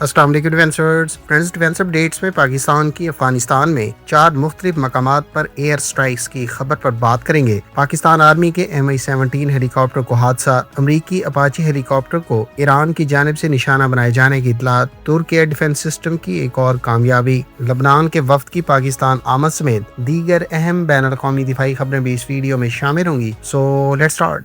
अस्सलाम वालेकुम friends, defence updates में पाकिस्तान की अफगानिस्तान में 4 मुख्तलिफ मकामात पर एयर स्ट्राइक्स की खबर पर बात करेंगे। पाकिस्तान आर्मी के MI-17 हेलीकॉप्टर को हादसा, अमरीकी अपाची हेलीकॉप्टर को ईरान की जानिब से निशाना बनाए जाने की इत्तलात, तुर्क एयर डिफेंस सिस्टम की एक और कामयाबी, लबनान के वफ्द की पाकिस्तान आमद समेत दीगर अहम बैनुल-अक़वामी दिफाई खबरें भी इस वीडियो में शामिल होंगी। So let's start.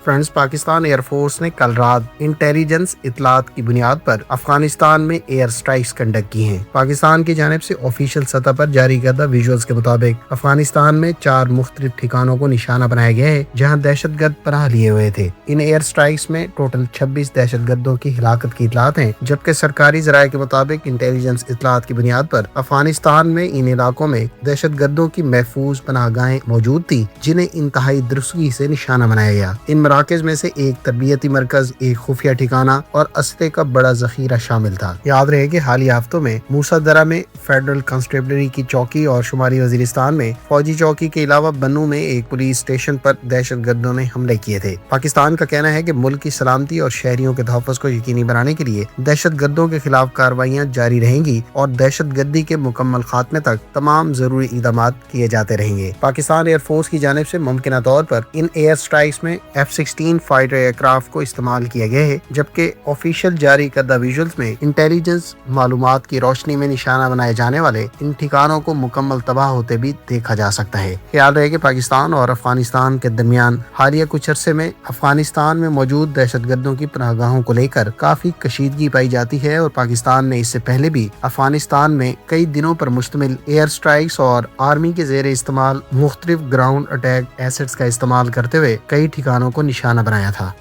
Friends, Pakistan air force ने कल रात इंटेलिजेंस इतलात की बुनियाद पर अफगानिस्तान में एयर स्ट्राइक्स कंडक्ट की हैं। पाकिस्तान की जानिब से ऑफिशियल सतह पर जारी करदा विजुअल्स के मुताबिक अफगानिस्तान में 4 मुख्तलिफ ठिकानों को निशाना बनाया गया है जहां दहशतगर्द पनाह लिए हुए थे। इन एयर स्ट्राइक्स में टोटल 26 दहशतगर्दों की हिलाकत की इतलात हैं, जबकि सरकारी जराये के मुताबिक इंटेलिजेंस इतलात की बुनियाद पर अफगानिस्तान में इन इलाकों में दहशतगर्दों की महफूज पनाहगाहें मौजूद थी जिन्हें इंतहाई दुरुस्तगी से निशाना बनाया गया। इन मराकज में से एक तरबियती मरकज, एक खुफिया ठिकाना और असले का बड़ा जखीरा शामिल था। याद रहे कि हालिया हफ्तों में मूसा दरा में फेडरल कांस्टेबलरी की चौकी और शुमारी वजीरिस्तान में फौजी चौकी के अलावा बन्नू में एक पुलिस स्टेशन पर दहशतगर्दों ने हमले किए थे। पाकिस्तान का कहना है कि मुल्क की सलामती और शहरियों के तहफ़्फ़ुज़ को यकीनी बनाने के लिए दहशतगर्दों के खिलाफ कार्रवाइयाँ जारी रहेंगी और दहशतगर्दी के मुकम्मल खात्मे तक तमाम जरूरी इक़दाम किए जाते रहेंगे। पाकिस्तान एयरफोर्स की जानिब से मुमकिन तौर पर इन एयर स्ट्राइक्स में F-16 फाइटर एयरक्राफ्ट को इस्तेमाल किया गया है, जबकि ऑफिशियल जारी करदा विजुअल्स में इंटेलिजेंस मालूमात की रोशनी में निशाना बनाए जाने वाले इन ठिकानों को मुकम्मल तबाह होते भी देखा जा सकता है। ख्याल रहे कि पाकिस्तान और अफगानिस्तान के दरमियान हालिया कुछ अरसे में अफगानिस्तान में मौजूद दहशतगर्दों की पनाहगाहों को लेकर काफी कशीदगी पाई जाती है और पाकिस्तान ने इससे पहले भी अफगानिस्तान में कई दिनों पर मुश्तमिल एयर स्ट्राइक्स और आर्मी के ज़ेरे इस्तेमाल मुख्तलिफ ग्राउंड अटैक एसेट्स का इस्तेमाल करते हुए कई ठिकानों को निशाना बनाया था।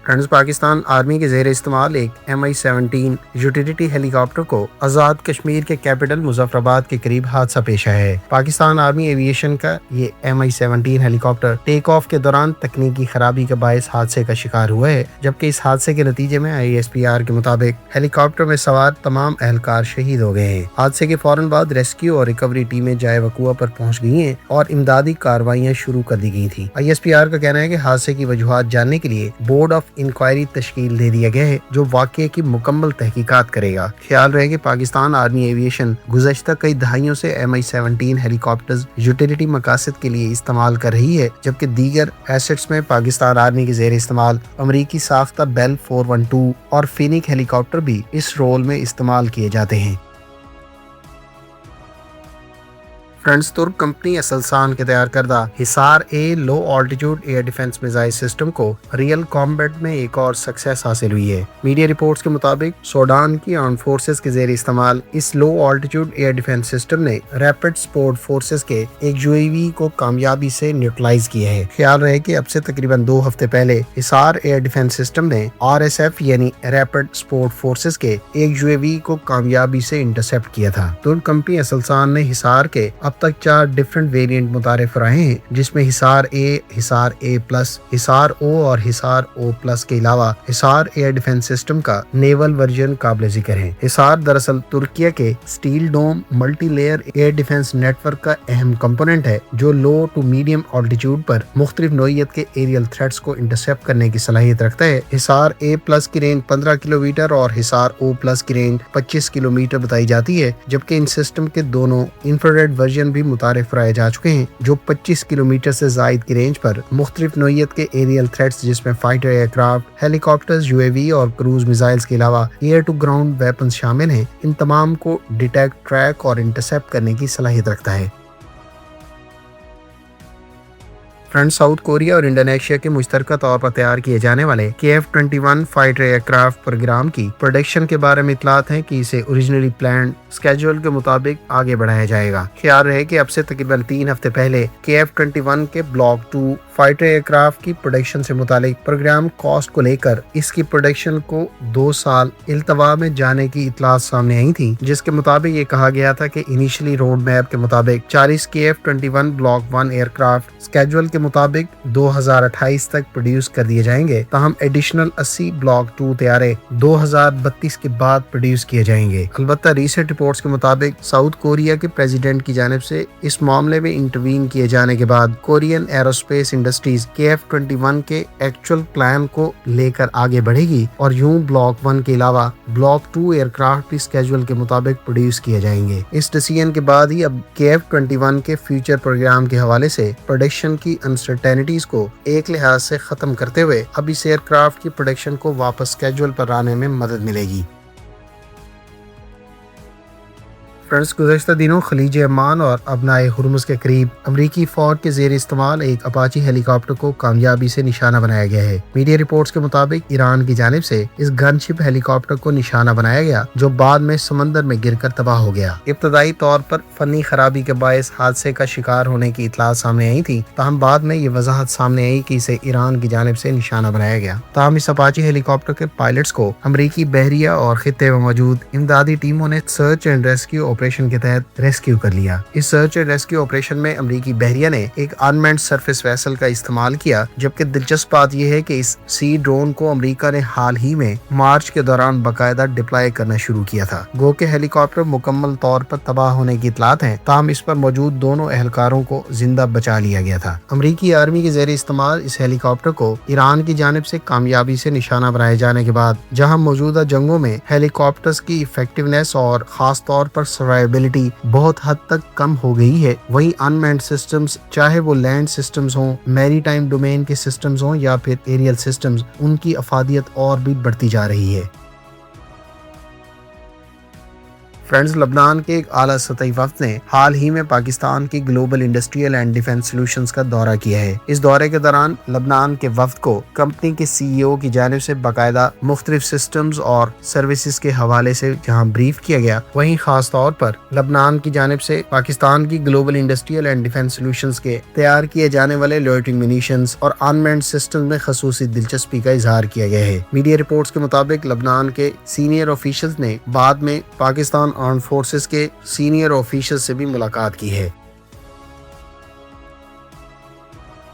फ्रेंड्स, पाकिस्तान आर्मी के ज़ेरे इस्तेमाल एक MI-17 यूटिलिटी हेलीकॉप्टर को आज़ाद कश्मीर के कैपिटल मुजफ्फराबाद के करीब हादसा पेश आया है। पाकिस्तान आर्मी एविएशन का ये MI-17 हेलीकॉप्टर टेक ऑफ के दौरान तकनीकी खराबी के बायस हादसे का शिकार हुआ है, जबकि इस हादसे के नतीजे में ISPR के मुताबिक हेलीकॉप्टर में सवार तमाम एहलकार शहीद हो गए हैं। हादसे के फौरन बाद रेस्क्यू और रिकवरी टीमें जाए वकुआ पर पहुंच गई हैं और इमदादी कार्रवाइयां शुरू कर दी गई थी। ISPR का कहना है कि हादसे की वजूहात जानने के लिए बोर्ड ऑफ इंक्वायरी तश्कील दे दिया गया है जो वाक़ये की मुकम्मल तहकीकात करेगा। ख्याल रहे कि पाकिस्तान आर्मी एविएशन गुज़श्ता कई दहाइयों से MI-17 हेलीकॉप्टर्स यूटिलिटी मकासद के लिए इस्तेमाल कर रही है, जबकि दीगर एसेट्स में पाकिस्तान आर्मी के ज़ेरे इस्तेमाल अमरीकी साख्ता बेल 412 और फिनिक हेलीकॉप्टर भी इस रोल में इस्तेमाल किए जाते हैं। फ्रेंड्स, तुर्क कंपनी असलसान के तैयार करदा Hisar A low altitude air defence missile system को रियल कॉम्बैट में एक और सक्सेस हासिल हुई है। मीडिया रिपोर्ट्स के मुताबिक सूडान की आर्म्ड फोर्सेस के ज़ेरे इस्तेमाल इस लो ऑल्टीट्यूड एयर डिफेंस सिस्टम ने रैपिड सपोर्ट फोर्सेस के एक UAV को कामयाबी से न्यूट्रलाइज किया है। ख्याल रहे कि अब से तकरीबन 2 हफ्ते पहले हिसार एयर डिफेंस सिस्टम ने RSF यानी रैपिड सपोर्ट फोर्सेस के एक UAV को कामयाबी से इंटरसेप्ट किया था। तुर्क कंपनी असलसान ने हिसार के अब तक 4 डिफरेंट वेरिएंट मुतारिफ रहे हैं, जिसमें हिसार ए, हिसार A+, हिसार O और हिसार O+ के अलावा हिसार एयर डिफेंस सिस्टम का नेवल वर्जन काबिल जिक्र है। हिसार दरअसल तुर्किया के steel dome multi layer air defence network का अहम कंपोनेंट है जो लो टू मीडियम ऑल्टीट्यूड पर मुख्तलिफ नौइयत के एरियल थ्रेट्स को इंटरसेप्ट करने की सलाहियत रखता है। हिसार A+ की रेंज 15 किलोमीटर और हिसार O+ की रेंज 25 किलोमीटर बताई जाती है, जबकि इन सिस्टम के दोनों इंफ्रारेड वर्जन भी मुतारिफ कराए जा चुके हैं जो 25 किलोमीटर से जायद की रेंज पर मुख्तलिफ नौइयत के एरियल थ्रेट्स जिसमें फाइटर एयरक्राफ्ट, हेलीकॉप्टर्स, UAV और क्रूज मिसाइल्स के अलावा एयर टू ग्राउंड वेपन्स शामिल हैं, इन तमाम को डिटेक्ट, ट्रैक और इंटरसेप्ट करने की सलाहियत रखता है। फ्रेंड्स, साउथ कोरिया और इंडोनेशिया के मुश्तरका तौर पर तैयार किए जाने वाले KF-21 फाइटर एयरक्राफ्ट प्रोग्राम की प्रोडक्शन के बारे में इतलात है कि इसे ओरिजिनली प्लान स्केड्यूल के मुताबिक आगे बढ़ाया जाएगा। ख्याल रहे कि अब से तकरीबन 3 हफ्ते पहले KF-21 के ब्लॉक 2 फाइटर एयरक्राफ्ट की प्रोडक्शन से मुतालिक प्रोग्राम कॉस्ट को लेकर इसकी प्रोडक्शन को 2 साल इल्तवा में जाने की इतलात सामने आई थी, जिसके मुताबिक ये कहा गया था कि इनिशियली रोड मैप के मुताबिक 40 KF-21 ब्लॉक 1 एयरक्राफ्ट स्केड्यूल के मुताबिक 2028 तक प्रोड्यूस कर दिए जाएंगे, ताहम एडिशनल 80 ब्लॉक 2 तैयारे 2032 के बाद प्रोड्यूस किए जाएंगे। अलबत्ता रीसेंट रिपोर्ट्स के मुताबिक साउथ कोरिया के प्रेसिडेंट की जानिब से इस मामले में इंटरवीन किए जाने के बाद कोरियन एरोस्पेस इंडस्ट्रीज KF-21 के एक्चुअल प्लान को लेकर आगे बढ़ेगी और यूं ब्लॉक 1 के अलावा ब्लॉक 2 एयरक्राफ्ट भी स्केड्यूल के मुताबिक प्रोड्यूस किए जाएंगे। इस डिसीजन के बाद ही अब KF-21 के फ्यूचर प्रोग्राम के हवाले से प्रोडक्शन की अनसर्टेनिटीज को एक लिहाज से खत्म करते हुए अब इस एयरक्राफ्ट की प्रोडक्शन को वापस स्केड्यूल पर आने में मदद मिलेगी। फ्रेंड्स, गुज़श्ता दिनों खलीज अमान और अबनाए हुर्मुज़ के करीब अमरीकी फौज के ज़ेर इस्तेमाल एक अपाची हेलीकॉप्टर को कामयाबी से निशाना बनाया गया है। मीडिया रिपोर्ट्स के मुताबिक ईरान की जानिब से इस गनशिप हेलीकॉप्टर को निशाना बनाया गया, जो बाद में समंदर में गिरकर तबाह हो गया। इब्तदाई तौर पर फनी खराबी के बायस हादसे का शिकार होने की इतलात सामने आई थी, ताहम बाद में ये वजाहत सामने आई कि इसे ईरान की जानिब से निशाना बनाया गया। ताहम इस अपाची हेलीकॉप्टर के पायलट्स को अमरीकी बहरिया और खित्ते में मौजूद इमदादी टीमों ने सर्च एंड रेस्क्यू ऑपरेशन के तहत रेस्क्यू कर लिया। इस सर्च एंड रेस्क्यू ऑपरेशन में अमरीकी बहरिया ने एक अनमैन्ड सरफेस वेसल का इस्तेमाल किया, जबकि दिलचस्प बात यह है कि इस सी ड्रोन को अमरीका ने हाल ही में मार्च के दौरान बाकायदा डिप्लॉय करना शुरू किया था। गो के हेलीकॉप्टर मुकम्मल तौर पर तबाह होने की इतलात है, ताहम इस पर मौजूद दोनों एहलकारों को जिंदा बचा लिया गया था। अमरीकी आर्मी के ज़ेर इस्तेमाल इस हेलीकॉप्टर को ईरान की जानिब से कामयाबी से निशाना बनाए जाने के बाद जहां मौजूदा जंगों में हेलीकॉप्टर्स की इफेक्टिवनेस और खास तौर पर सर्वाइवबिलिटी बहुत हद तक कम हो गई है, वहीं अनमैन्ड सिस्टम्स, चाहे वो लैंड सिस्टम्स हों, मैरीटाइम डोमेन के सिस्टम्स हों या फिर एरियल सिस्टम्स, उनकी अफादियत और भी बढ़ती जा रही है। फ्रेंड्स, लबनान के एक आला सतही वफ्द ने हाल ही में पाकिस्तान की global industrial and defence solutions का दौरा किया है। इस दौरे के दौरान लबनान के वफ्द को कंपनी के CEO की जानिब से बाकायदा मुख्तलिफ सिस्टम्स और सर्विसेज के हवाले से जहां ब्रीफ किया गया, वहीं खास तौर पर लबनान की जानिब से पाकिस्तान की global industrial and defence solutions के तैयार किए जाने वाले लोइटरिंग म्यूनिशंस और अनमैन्ड सिस्टम में खसूसी दिलचस्पी का इजहार किया गया है। मीडिया रिपोर्ट्स के मुताबिक लबनान के सीनियर ऑफिशियल्स ने बाद में पाकिस्तान आर्म्ड फोर्सेस के सीनियर ऑफिशियल से भी मुलाकात की है।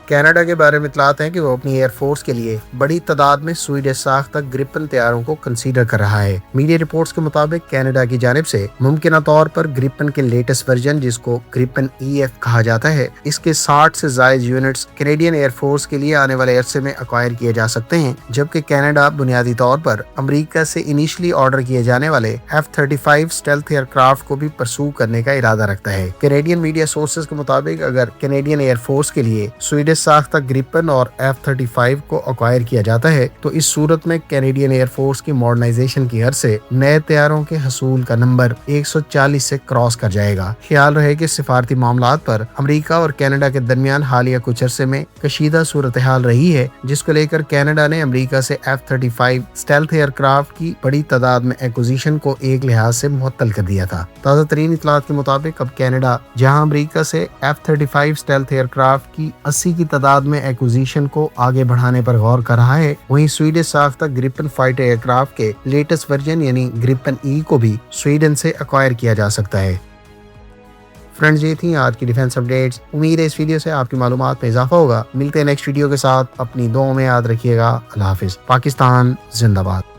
कनाडा के बारे में इतलात है कि वो अपनी एयरफोर्स के लिए बड़ी तादाद में स्वीडिश साख्त ग्रिपन तैयारों को कंसीडर कर रहा है। मीडिया रिपोर्ट्स के मुताबिक कनाडा की जानिब से मुमकिन तौर पर ग्रिपन के लेटेस्ट वर्जन, जिसको ग्रिपन EF कहा जाता है, इसके 60 से ज्यादा यूनिट्स कैनेडियन एयरफोर्स के लिए आने वाले अरसे में अक्वायर किए जा सकते हैं, जबकि कनाडा बुनियादी तौर पर अमरीका से इनिशियली ऑर्डर किए जाने वाले F-35 स्टेल्थ एयरक्राफ्ट को भी परसू करने का इरादा रखता है। कैनेडियन मीडिया सोर्सेज के मुताबिक अगर कैनेडियन एयरफोर्स के लिए स्वीडिश साख्ता ग्रिपन और F-35 को अक्वायर किया जाता है, तो इस सूरत में कैनेडियन एयरफोर्स की मॉडर्नाइजेशन की हद से नए तैयारों के हसूल का नंबर 140 से क्रॉस कर जाएगा। ख्याल रहे कि सिफारती मामलात पर अमेरिका और कनाडा के दरमियान हालिया कुछ अरसे में कशीदा सूरत हाल रही है, जिसको लेकर कनाडा ने अमेरिका से F-35 स्टेल्थ एयरक्राफ्ट की बड़ी तादाद में एक्विजिशन को एक लिहाज से मुअत्तल कर दिया था। ताज़ा तरीन इतलात के मुताबिक अब कनाडा जहां अमेरिका से F-35 स्टेल्थ एयरक्राफ्ट की 80 की तादाद में एक्विजिशन को आगे बढ़ाने पर गौर कर रहा है, वहीं स्वीडिश साख्ता ग्रिपन फाइटर एयरक्राफ्ट के लेटेस्ट वर्जन यानी ग्रिपन E को भी स्वीडन से अक्वायर किया जा सकता है। फ्रेंड्स, ये थी आज की डिफेंस अपडेट्स। उम्मीद है इस वीडियो से आपकी मालूमात में इजाफा होगा। मिलते हैं नेक्स्ट वीडियो के साथ। अपनी दुआओं में याद रखिएगा। अल्लाह हाफिज। पाकिस्तान जिंदाबाद।